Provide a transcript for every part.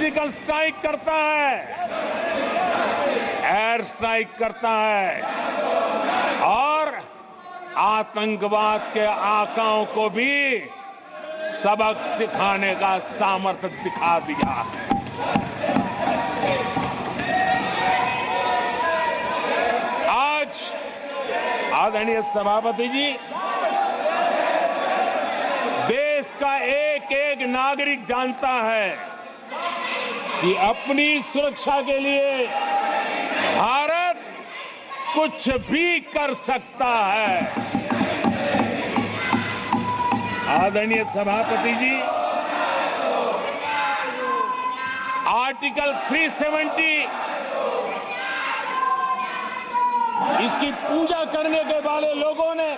Physical strike करता है, air strike करता है और आतंकवाद के आकाओं को भी सबक सिखाने का सामर्थ्य दिखा दिया है। आज आदरणीय सभापति जी, देश का एक एक नागरिक जानता है कि अपनी सुरक्षा के लिए भारत कुछ भी कर सकता है। आदरणीय सभापति जी, आर्टिकल 370 इसकी पूजा करने के वाले लोगों ने,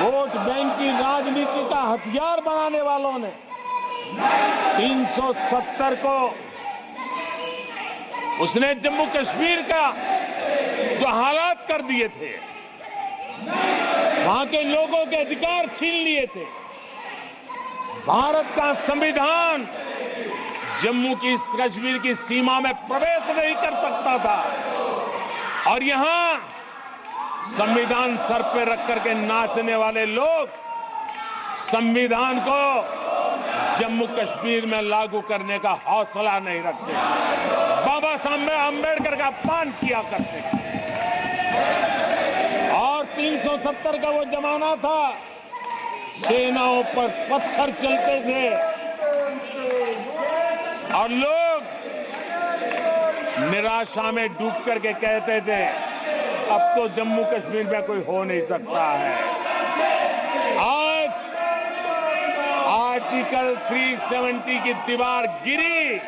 वोट बैंक की राजनीति का हथियार बनाने वालों ने 370 को उसने जम्मू कश्मीर का जो हालात कर दिए थे, वहां के लोगों के अधिकार छीन लिए थे। भारत का संविधान जम्मू की कश्मीर की सीमा में प्रवेश नहीं कर सकता था और यहां संविधान सर पे रख करके नाचने वाले लोग संविधान को जम्मू कश्मीर में लागू करने का हौसला नहीं रखते, बाबा साहब अम्बेडकर का अपमान किया करते और 370 का वो जमाना था, सेनाओं पर पत्थर चलते थे और लोग निराशा में डूब करके कहते थे अब तो जम्मू कश्मीर में कोई हो नहीं सकता है। आज आर्टिकल 370 की दीवार गिरी,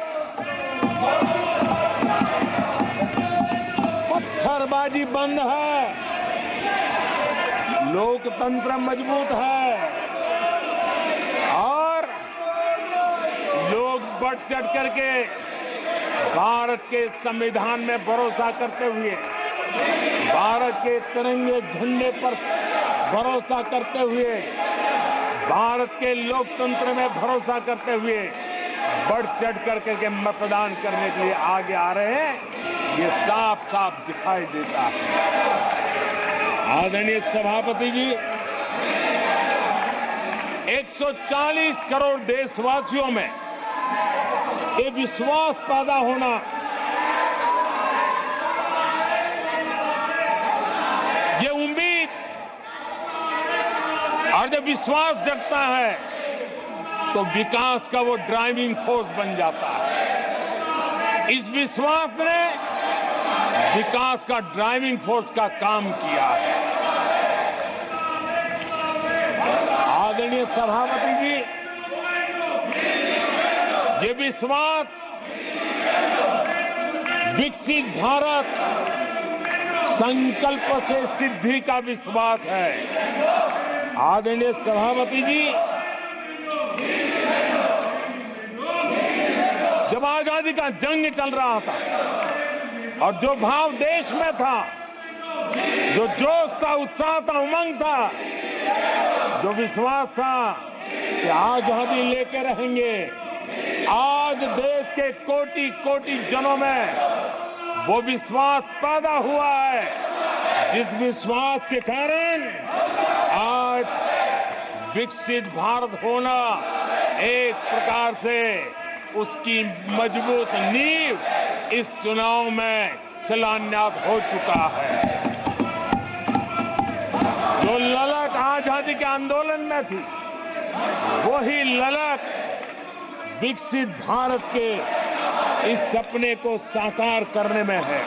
पत्थरबाजी बंद है, लोकतंत्र मजबूत है और लोग बढ़ चढ़ करके भारत के संविधान में भरोसा करते हुए, भारत के तिरंगे झंडे पर भरोसा करते हुए, भारत के लोकतंत्र में भरोसा करते हुए बढ़ चढ़ करके मतदान करने के लिए आगे आ रहे हैं। ये साफ साफ दिखाई देता है। आदरणीय सभापति जी, 140 करोड़ देशवासियों में ये विश्वास पैदा होना, ये उम्मीद और जब विश्वास जगता है तो विकास का वो ड्राइविंग फोर्स बन जाता है। इस विश्वास ने विकास का ड्राइविंग फोर्स का काम किया है। आदरणीय सभापति जी, ये विश्वास विकसित भारत संकल्प से सिद्धि का विश्वास है। आदरणीय सभापति जी, जब आजादी का जंग चल रहा था और जो भाव देश में था, जो जोश था, उत्साह था, उमंग था, जो विश्वास था कि आजादी लेके रहेंगे, आज देश के कोटि कोटि जनों में वो विश्वास पैदा हुआ है, जिस विश्वास के कारण आज विकसित भारत होना एक प्रकार से उसकी मजबूत नींव इस चुनाव में शिलान्यास हो चुका है। जो ललक आजादी के आंदोलन में थी, वही ललक विकसित भारत के इस सपने को साकार करने में है।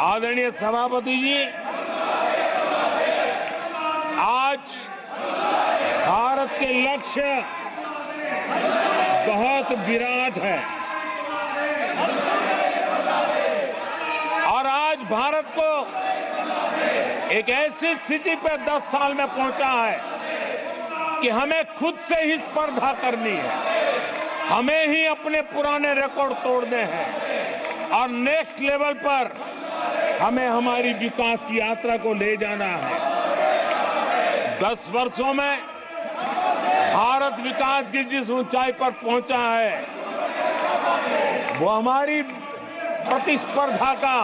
आदरणीय सभापति जी, आज भारत के लक्ष्य बहुत विराट है और आज भारत को एक ऐसी स्थिति पर 10 साल में पहुंचा है कि हमें खुद से ही स्पर्धा करनी है, हमें ही अपने पुराने रिकॉर्ड तोड़ने हैं और नेक्स्ट लेवल पर हमें हमारी विकास की यात्रा को ले जाना है। 10 वर्षों में भारत विकास की जिस ऊंचाई पर पहुंचा है वो हमारी प्रतिस्पर्धा का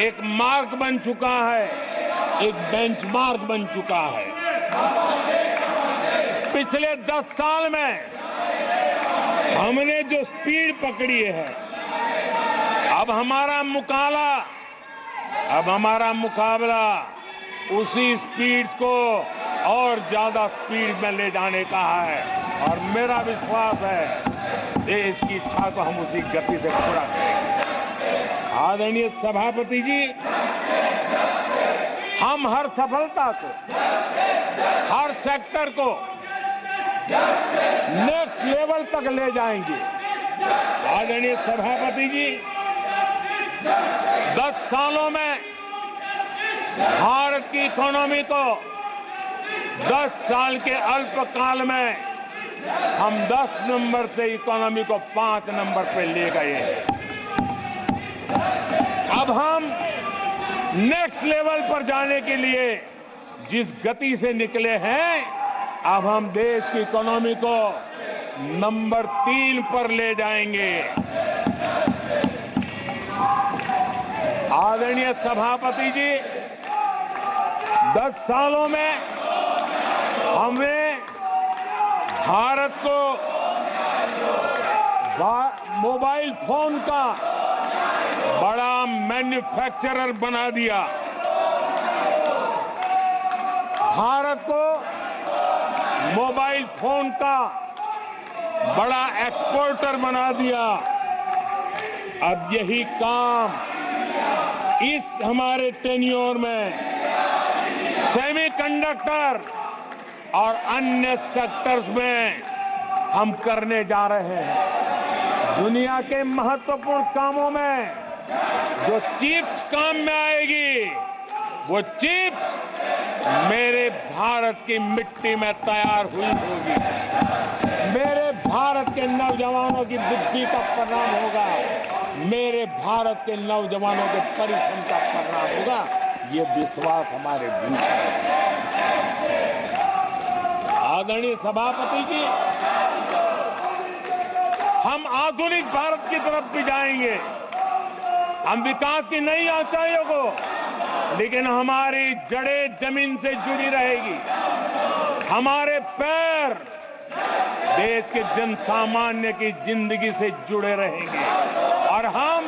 एक मार्ग बन चुका है, एक बेंचमार्क बन चुका है। पिछले 10 साल में हमने जो स्पीड पकड़ी है, अब हमारा मुकाबला उसी स्पीड को और ज्यादा स्पीड में ले जाने का है और मेरा विश्वास है देश की इच्छा को हम उसी गति से पूरा करेंगे। आदरणीय सभापति जी, हम हर सफलता को, हर सेक्टर को नेक्स्ट लेवल तक ले जाएंगे। आदरणीय सभापति जी, 10 सालों में भारत की इकोनॉमी को 10 साल के अल्पकाल में हम 10 नंबर से इकोनॉमी को 5 नंबर पे ले गए हैं। अब हम नेक्स्ट लेवल पर जाने के लिए जिस गति से निकले हैं, अब हम देश की इकोनॉमी को नंबर 3 पर ले जाएंगे। आदरणीय सभापति जी, 10 सालों में हमने भारत को मोबाइल फोन का बड़ा मैन्युफैक्चरर बना दिया, भारत को मोबाइल फोन का बड़ा एक्सपोर्टर बना दिया। अब यही काम इस हमारे टेन्योर में सेमीकंडक्टर और अन्य सेक्टर्स में हम करने जा रहे हैं। दुनिया के महत्वपूर्ण कामों में जो चिप्स काम में आएगी, वो चिप्स मेरे भारत की मिट्टी में तैयार हुई होगी, मेरे भारत के नौजवानों की बुद्धि का परिणाम होगा, मेरे भारत के नौजवानों के परिश्रम का परिणाम होगा। ये विश्वास हमारे भीतर है। आदरणीय सभापति जी, हम आधुनिक भारत की तरफ भी जाएंगे, हम विकास की नई ऊंचाइयों को, लेकिन हमारी जड़ें जमीन से जुड़ी रहेगी, हमारे पैर देश के जन सामान्य की जिंदगी से जुड़े रहेंगे और हम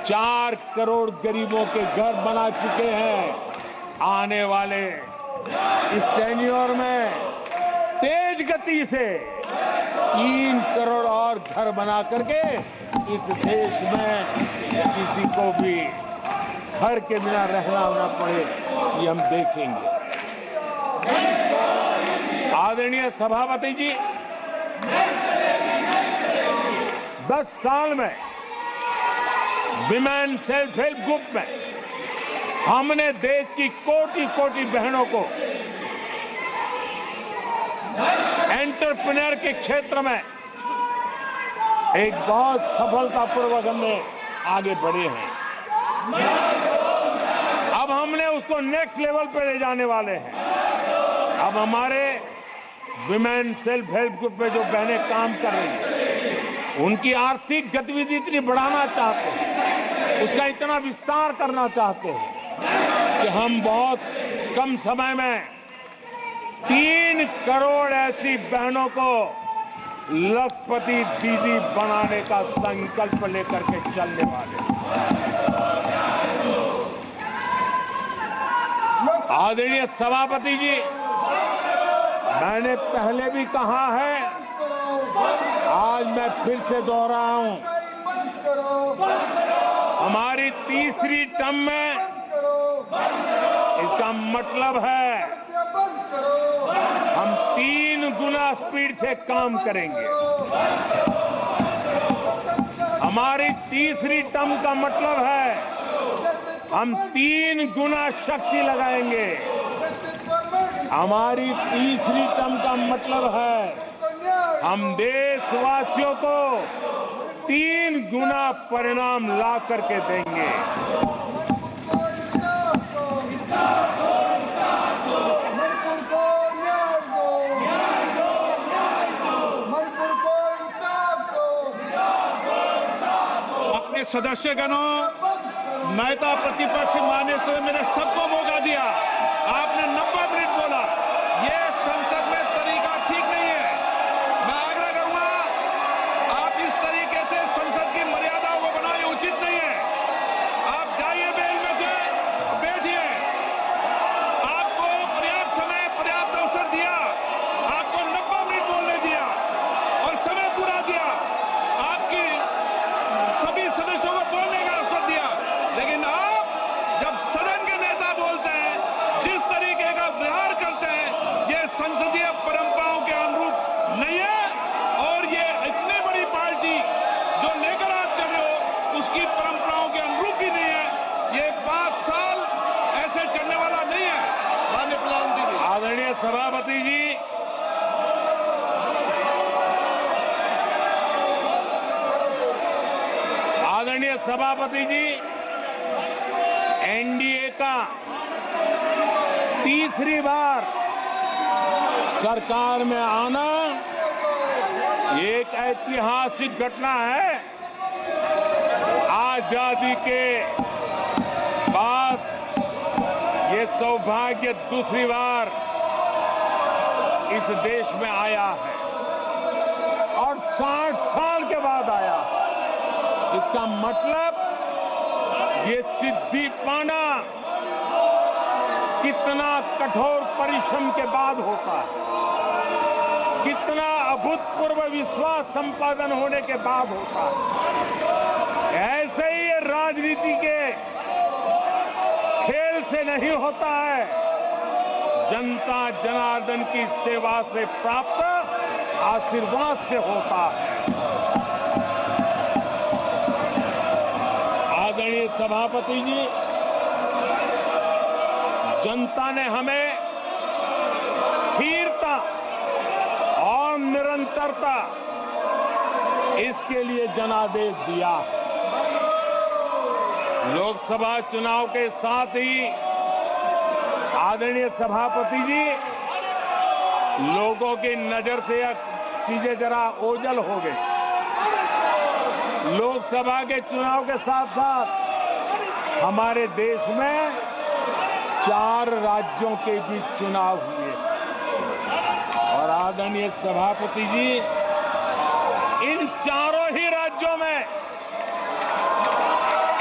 4 करोड़ गरीबों के घर बना चुके हैं। आने वाले इस टेन्योर में तेज गति से 3 करोड़ और घर बना करके इस देश में किसी को भी घर के बिना रहना ना पड़े, ये हम देखेंगे। आदरणीय सभापति जी, 10 साल में विमेन सेल्फ हेल्प ग्रुप में हमने देश की कोटि-कोटि बहनों को एंटरप्रेन्योर के क्षेत्र में एक बहुत सफलतापूर्वक हमने आगे बढ़े हैं। अब हमने उसको नेक्स्ट लेवल पर ले जाने वाले हैं। अब हमारे विमेन सेल्फ हेल्प ग्रुप में जो बहनें काम कर रही हैं, उनकी आर्थिक गतिविधि इतनी बढ़ाना चाहते हैं, उसका इतना विस्तार करना चाहते हैं कि हम बहुत कम समय में 3 करोड़ ऐसी बहनों को लखपति दीदी बनाने का संकल्प लेकर के चलने वाले। आदरणीय सभापति जी, मैंने पहले भी कहा है, आज मैं फिर से दोहराऊं, हमारी तीसरी टर्म में इसका मतलब है हम 3 गुना स्पीड से काम करेंगे। हमारी तीसरी टर्म का मतलब है हम 3 गुना शक्ति लगाएंगे। हमारी तीसरी टर्म का मतलब है हम देशवासियों को 3 गुना परिणाम ला करके देंगे। सदस्यगणों, नेता प्रतिपक्ष मान्य सदस्य, मैंने सबको मौका दिया। आपने 90 मिनट बोला, ये संसद में तरीका ठीक नहीं है। मैं आग्रह करूंगा, आप इस तरीके से संसद की मर्यादाओं को बनाए, उचित नहीं है। आप जाइए बेल में से, बैठिए। आपको पर्याप्त समय, पर्याप्त अवसर दिया। आपको 90 मिनट बोलने दिया और समय पूरा दिया। आपकी सभी सदस्यों को बोलने का अवसर दिया, लेकिन आप जब सदन के नेता बोलते हैं, जिस तरीके का व्यवहार करते हैं, ये संसदीय परंपराओं के अनुरूप नहीं है। और ये इतनी बड़ी पार्टी जो लेकर आप चल रहे हो, उसकी परंपराओं के अनुरूप भी नहीं है। ये 5 साल ऐसे चलने वाला नहीं है। माननीय प्रधानमंत्री जी। आदरणीय सभापति जी, आदरणीय सभापति जी, एनडीए का तीसरी बार सरकार में आना एक ऐतिहासिक घटना है। आजादी के बाद ये सौभाग्य दूसरी बार इस देश में आया है और 60 साल के बाद आया है। इसका मतलब ये सिद्धि पाना कितना कठोर परिश्रम के बाद होता है, कितना अभूतपूर्व विश्वास संपादन होने के बाद होता है। ऐसे ही ये राजनीति के खेल से नहीं होता है, जनता जनार्दन की सेवा से प्राप्त आशीर्वाद से होता है। आदरणीय सभापति जी, जनता ने हमें स्थिरता और निरंतरता, इसके लिए जनादेश दिया। लोकसभा चुनाव के साथ ही आदरणीय सभापति जी, लोगों की नजर से यह चीजें जरा ओझल हो गई। लोकसभा के चुनाव के साथ साथ हमारे देश में 4 राज्यों के बीच चुनाव हुए और आदरणीय सभापति जी, इन चारों ही राज्यों में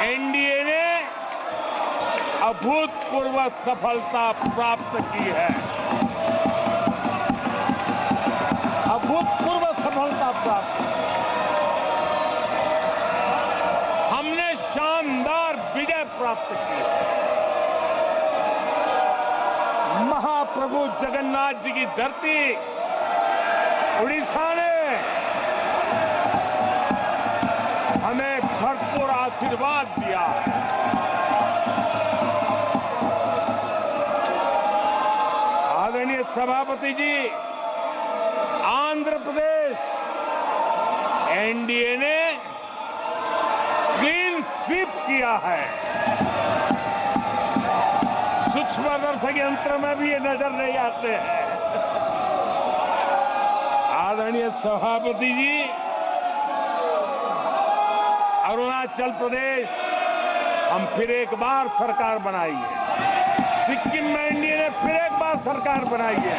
एनडीए ने अभूतपूर्व सफलता प्राप्त की है। अभूतपूर्व सफलता प्राप्त, हमने शानदार विजय प्राप्त की है। महाप्रभु जगन्नाथ जी की धरती उड़ीसा ने हमें भरपूर आशीर्वाद दिया। आदरणीय सभापति जी, आंध्र प्रदेश एनडीए ने क्लीन स्वीप किया है। सूक्ष्मदर्शक यंत्र में भी ये नजर नहीं आते हैं। आदरणीय सभापति जी, अरुणाचल प्रदेश हम फिर एक बार सरकार बनाई है। सिक्किम में एनडीए ने फिर एक बार सरकार बनाई है।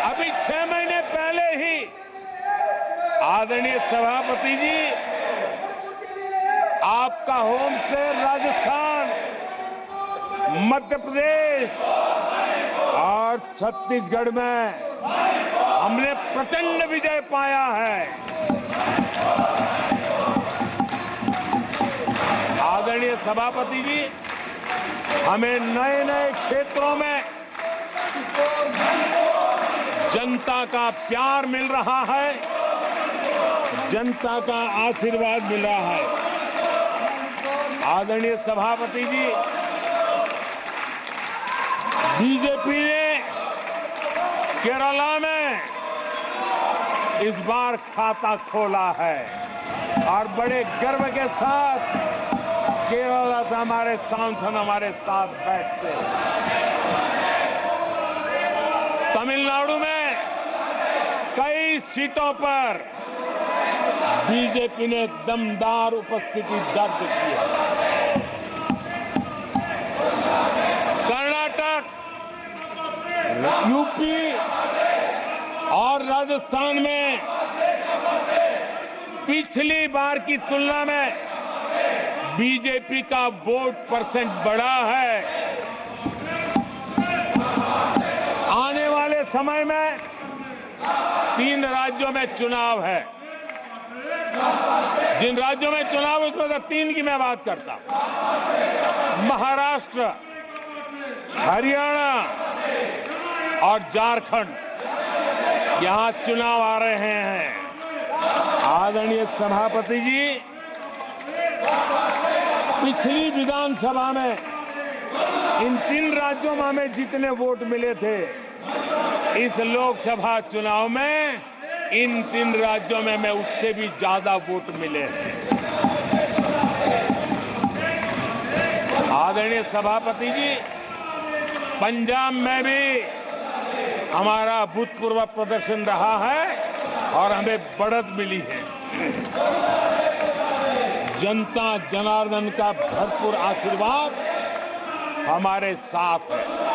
अभी 6 महीने पहले ही आदरणीय सभापति जी, आपका होम स्टेट राजस्थान, मध्य प्रदेश और छत्तीसगढ़ में हमने प्रचंड विजय पाया है। आदरणीय सभापति जी, हमें नए नए क्षेत्रों में जनता का प्यार मिल रहा है, जनता का आशीर्वाद मिल रहा है। आदरणीय सभापति जी, बीजेपी ने केरला में इस बार खाता खोला है और बड़े गर्व के साथ केरला से हमारे सांसद हमारे साथ बैठते हैं। तमिलनाडु में कई सीटों पर बीजेपी ने दमदार उपस्थिति दर्ज की है। कर्नाटक, यूपी और राजस्थान में पिछली बार की तुलना में बीजेपी का वोट परसेंट बढ़ा है। आने वाले समय में 3 राज्यों में चुनाव है। जिन राज्यों में चुनाव है उसमें से 3 की मैं बात करता हूं। महाराष्ट्र, हरियाणा और झारखंड, यहां चुनाव आ रहे हैं। आदरणीय सभापति जी, पिछली विधानसभा में इन 3 राज्यों में हमें जितने वोट मिले थे, इस लोकसभा चुनाव में इन 3 राज्यों में हमें उससे भी ज्यादा वोट मिले हैं। आदरणीय सभापति जी, पंजाब में भी हमारा भूतपूर्व प्रदर्शन रहा है और हमें बढ़त मिली है। जनता जनार्दन का भरपूर आशीर्वाद हमारे साथ है।